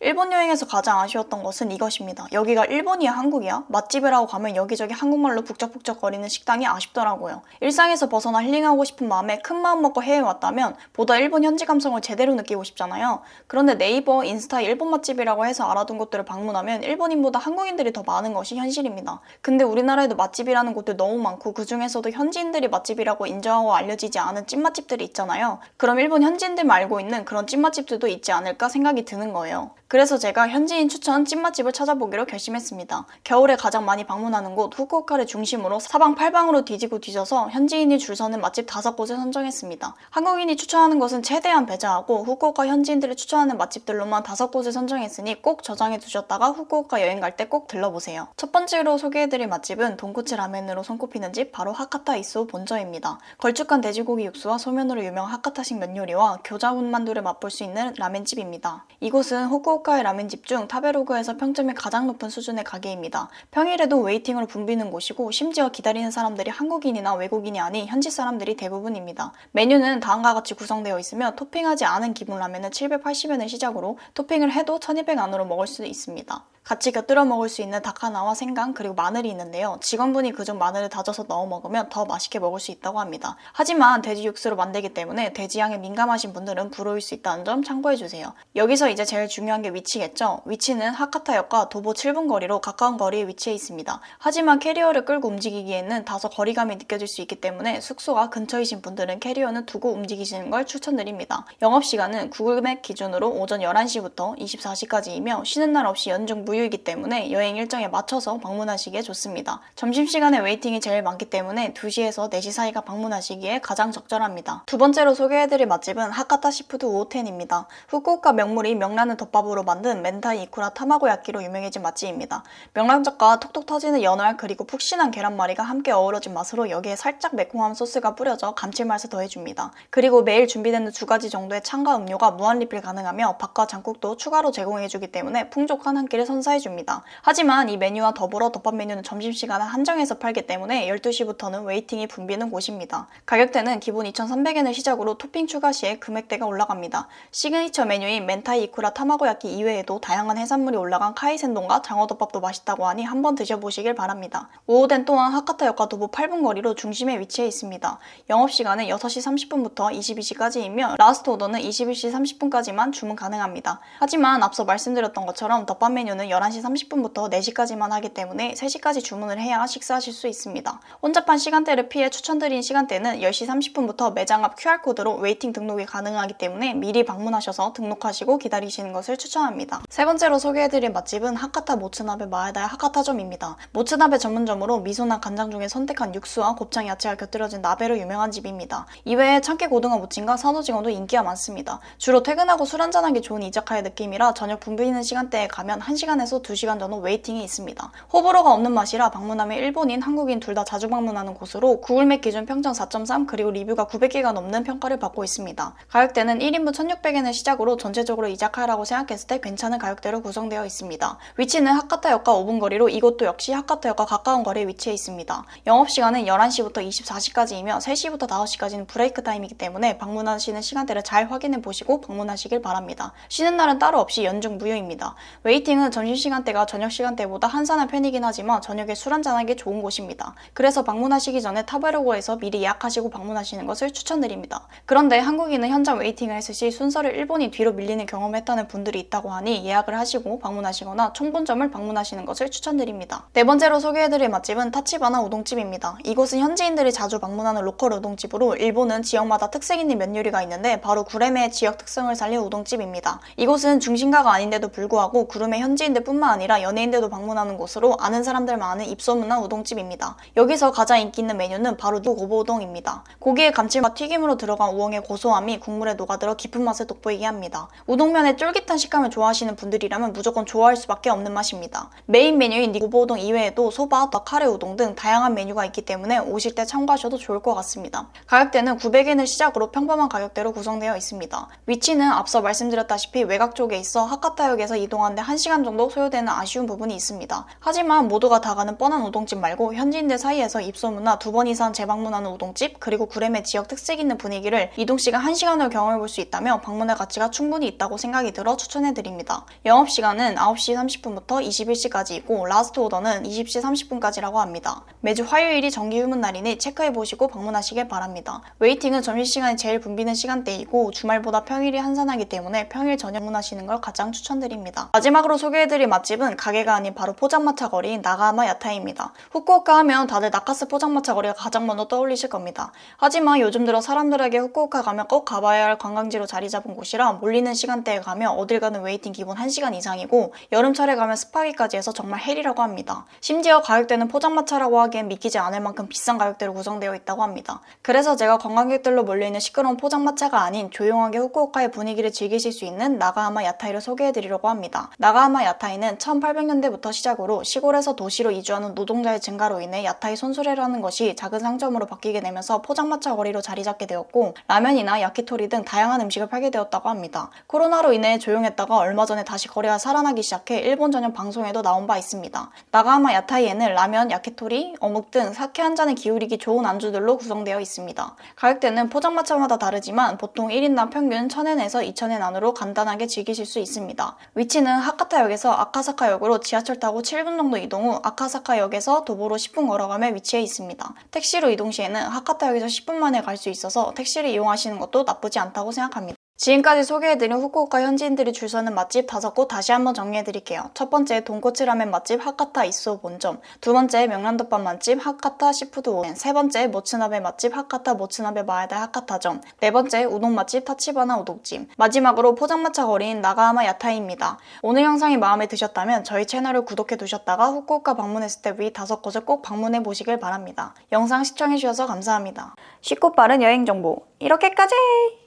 일본 여행에서 가장 아쉬웠던 것은 이것입니다. 여기가 일본이야 한국이야? 맛집이라고 가면 여기저기 한국말로 북적북적거리는 식당이 아쉽더라고요. 일상에서 벗어나 힐링하고 싶은 마음에 큰 마음 먹고 해외에 왔다면 보다 일본 현지 감성을 제대로 느끼고 싶잖아요. 그런데 네이버, 인스타 일본 맛집이라고 해서 알아둔 곳들을 방문하면 일본인보다 한국인들이 더 많은 것이 현실입니다. 근데 우리나라에도 맛집이라는 곳들 너무 많고 그 중에서도 현지인들이 맛집이라고 인정하고 알려지지 않은 찐맛집들이 있잖아요. 그럼 일본 현지인들만 알고 있는 그런 찐맛집들도 있지 않을까 생각이 드는 거예요. 그래서 제가 현지인 추천 찐맛집을 찾아보기로 결심했습니다. 겨울에 가장 많이 방문하는 곳 후쿠오카를 중심으로 사방팔방으로 뒤지고 뒤져서 현지인이 줄 서는 맛집 5곳을 선정했습니다. 한국인이 추천하는 것은 최대한 배제하고 후쿠오카 현지인들이 추천하는 맛집들로만 5곳을 선정했으니 꼭 저장해 두셨다가 후쿠오카 여행 갈 때 꼭 들러보세요. 첫 번째로 소개해드릴 맛집은 돈코츠 라멘으로 손꼽히는 집 바로 하카타 이소 본저입니다. 걸쭉한 돼지고기 육수와 소면으로 유명한 하카타식 면 요리와 교자 운만두를 맛볼 수 있는 라멘집입니다. 이곳은 후쿠오카의 라멘집 중 타베로그에서 평점이 가장 높은 수준의 가게입니다. 평일에도 웨이팅으로 붐비는 곳이고 심지어 기다리는 사람들이 한국인이나 외국인이 아닌 현지 사람들이 대부분입니다. 메뉴는 다음과 같이 구성되어 있으며 토핑하지 않은 기본 라멘은 780엔을 시작으로 토핑을 해도 1200 안으로 먹을 수 있습니다. 같이 곁들여 먹을 수 있는 닭 하나와 생강 그리고 마늘이 있는데요. 직원분이 그중 마늘을 다져서 넣어 먹으면 더 맛있게 먹을 수 있다고 합니다. 하지만 돼지 육수로 만들기 때문에 돼지향에 민감하신 분들은 불호일 수 있다는 점 참고해주세요. 여기서 이제 제일 중요한 게 위치겠죠. 위치는 하카타역과 도보 7분 거리로 가까운 거리에 위치해 있습니다. 하지만 캐리어를 끌고 움직이기에는 다소 거리감이 느껴질 수 있기 때문에 숙소가 근처이신 분들은 캐리어는 두고 움직이시는 걸 추천드립니다. 영업시간은 구글맵 기준으로 오전 11시부터 24시까지이며 쉬는 날 없이 연중 무휴이기 때문에 여행 일정에 맞춰서 방문하시기에 좋습니다. 점심시간에 웨이팅이 제일 많기 때문에 2시에서 4시 사이가 방문하시기에 가장 적절합니다. 두 번째로 소개해드릴 맛집은 하카타 시푸드 우오텐입니다. 후쿠오카 명물이 명란을 덮밥으로 만든 멘타이 이쿠라 타마고야끼로 유명해진 맛집입니다. 명란젓과 톡톡 터지는 연알 그리고 푹신한 계란말이가 함께 어우러진 맛으로 여기에 살짝 매콤한 소스가 뿌려져 감칠맛을 더해줍니다. 그리고 매일 준비되는 2가지 정도의 찬과 음료가 무한 리필 가능하며 밥과 장국도 추가로 제공해주기 때문에 풍족한 한 끼를 선사해줍니다. 하지만 이 메뉴와 더불어 덮밥 메뉴는 점심시간에 한정해서 팔기 때문에 12시부터는 웨이팅이 붐비는 곳입니다. 가격대는 기본 2,300엔을 시작으로 토핑 추가 시에 금액대가 올라갑니다. 시그니처 메뉴인 멘타이 이쿠라 타마고야끼 이외에도 다양한 해산물이 올라간 카이센동과 장어덮밥도 맛있다고 하니 한번 드셔보시길 바랍니다. 우오덴 또한 하카타역과 도보 8분 거리로 중심에 위치해 있습니다. 영업시간은 6시 30분부터 22시까지이며 라스트 오더는 21시 30분까지만 주문 가능합니다. 하지만 앞서 말씀드렸던 것처럼 덮밥 메뉴는 11시 30분부터 4시까지만 하기 때문에 3시까지 주문을 해야 식사하실 수 있습니다. 혼잡한 시간대를 피해 추천드린 시간대는 10시 30분부터 매장 앞 QR코드로 웨이팅 등록이 가능하기 때문에 미리 방문하셔서 등록하시고 기다리시는 것을 추천합니다. 세 번째로 소개해드릴 맛집은 하카타 모츠나베 마에다의 하카타점입니다. 모츠나베 전문점으로 미소나 간장 중에 선택한 육수와 곱창 야채가 곁들여진 나베로 유명한 집입니다. 이외에 참깨 고등어 무침과 산오징어도 인기가 많습니다. 주로 퇴근하고 술 한잔하기 좋은 이자카야 느낌이라 저녁 붐비는 시간대에 가면 1시간에서 2시간 정도 웨이팅이 있습니다. 호불호가 없는 맛이라 방문하면 일본인, 한국인 둘 다 자주 방문하는 곳으로 구글맵 기준 평점 4.3 그리고 리뷰가 900개가 넘는 평가를 받고 있습니다. 가격대는 1인분 1,600엔을 시작으로 전체적으로 이자카야라고 생각했을 때 괜찮은 가격대로 구성되어 있습니다. 위치는 하카타역과 5분 거리로 이곳도 역시 하카타역과 가까운 거리에 위치해 있습니다. 영업시간은 11시부터 24시까지이며 3시부터 5시까지는 브레이크 타임이기 때문에 방문하시는 시간대를 잘 확인해 보시고 방문하시길 바랍니다. 쉬는 날은 따로 없이 연중 무휴입니다. 웨이팅은 점심시간대가 저녁시간대보다 한산한 편이긴 하지만 저녁에 술 한잔하기 좋은 곳입니다. 그래서 방문하시기 전에 타베로고에서 미리 예약하시고 방문하시는 것을 추천드립니다. 그런데 한국인은 현장 웨이팅을 했을 시 순서를 일본이 뒤로 밀리는 경험을 했다는 분들이 있다고 하니 예약을 하시고 방문하시거나 총본점을 방문하시는 것을 추천드립니다. 네 번째로 소개해드릴 맛집은 타치바나 우동집입니다. 이곳은 현지인들이 자주 방문하는 로컬 우동집으로 일본은 지역마다 특색 있는 면 요리가 있는데 바로 구레메의 지역 특성을 살린 우동집입니다. 이곳은 중심가가 아닌데도 불구하고 구름의 현지인들 뿐만 아니라 연예인들도 방문하는 곳으로 아는 사람들 많은 입소문난 우동집입니다. 여기서 가장 인기 있는 메뉴는 바로 고보우동입니다. 고기의 감칠맛 튀김으로 들어간 우엉의 고소함이 국물에 녹아들어 깊은 맛을 돋보이게 합니다. 우동면의 쫄깃한 식감을 좋아하시는 분들이라면 무조건 좋아할 수밖에 없는 맛입니다. 메인 메뉴인 고보우동 이외에도 소바, 카레 우동 등 다양한 메뉴가 있기 때문에 오실 때 참고하셔도 좋을 것 같습니다. 가격대는 900엔을 시작으로 평범한 가격대로 구성되어 있습니다. 위치는 앞서 말씀드렸다시피 외곽 쪽에 있어 하카타역에서 이동하는데 1시간 정도 소요되는 아쉬운 부분이 있습니다. 하지만 모두가 다 가는 뻔한 우동집 말고 현지인들 사이에서 입소문나 2번 이상 재방문하는 우동집 그리고 구렘의 지역 특색 있는 분위기를 이동시간 1시간을 경험해볼 수 있다며 방문할 가치가 충분히 있다고 생각이 들어 추천해 추천해드립니다. 영업시간은 9시 30분부터 21시까지이고 라스트 오더는 20시 30분까지라고 합니다. 매주 화요일이 정기 휴무 날이니 체크해보시고 방문하시길 바랍니다. 웨이팅은 점심시간이 제일 붐비는 시간대이고 주말보다 평일이 한산하기 때문에 평일 저녁 방문하시는 걸 가장 추천드립니다. 마지막으로 소개해드릴 맛집은 가게가 아닌 바로 포장마차 거리인 나가하마 야타이입니다. 후쿠오카 하면 다들 나카스 포장마차 거리가 가장 먼저 떠올리실 겁니다. 하지만 요즘 들어 사람들에게 후쿠오카 가면 꼭 가봐야 할 관광지로 자리 잡은 곳이라 몰리는 시간대에 가면 어딜 가는 웨이팅 기본 1시간 이상이고 여름철에 가면 습하기까지 해서 정말 헬이라고 합니다. 심지어 가격대는 포장마차라고 하기엔 믿기지 않을 만큼 비싼 가격대로 구성되어 있다고 합니다. 그래서 제가 관광객들로 몰려있는 시끄러운 포장마차가 아닌 조용하게 후쿠오카의 분위기를 즐기실 수 있는 나가하마 야타이를 소개해드리려고 합니다. 나가하마 야타이는 1800년대부터 시작으로 시골에서 도시로 이주하는 노동자의 증가로 인해 야타이 손수레라는 것이 작은 상점으로 바뀌게 되면서 포장마차 거리로 자리 잡게 되었고 라면이나 야키토리 등 다양한 음식을 팔게 되었다고 합니다. 코로나로 인해 조용했다가 얼마 전에 다시 거래가 살아나기 시작해 일본 전용 방송에도 나온 바 있습니다. 나가하마 야타이에는 라면, 야키토리, 어묵 등 사케 한 잔에 기울이기 좋은 안주들로 구성되어 있습니다. 가격대는 포장마차마다 다르지만 보통 1인당 평균 1000엔에서 2000엔 안으로 간단하게 즐기실 수 있습니다. 위치는 하카타역에서 아카사카역으로 지하철 타고 7분 정도 이동 후 아카사카역에서 도보로 10분 걸어가며 위치해 있습니다. 택시로 이동 시에는 하카타역에서 10분 만에 갈 수 있어서 택시를 이용하시는 것도 나쁘지 않다고 생각합니다. 지금까지 소개해드린 후쿠오카 현지인들이 줄 서는 맛집 5곳 다시 한번 정리해드릴게요. 첫 번째 돈코츠 라멘 맛집 하카타 이쏘 본점, 두 번째 명란덮밥 맛집 하카타 시푸드 오엔, 세 번째 모츠나베 맛집 하카타 모츠나베 마에다 하카타점, 네 번째 우동 맛집 타치바나 우동집, 마지막으로 포장마차 거리인 나가하마 야타이입니다. 오늘 영상이 마음에 드셨다면 저희 채널을 구독해두셨다가 후쿠오카 방문했을 때 위 5곳을 꼭 방문해보시길 바랍니다. 영상 시청해주셔서 감사합니다. 쉽고 빠른 여행정보 이렇게까지!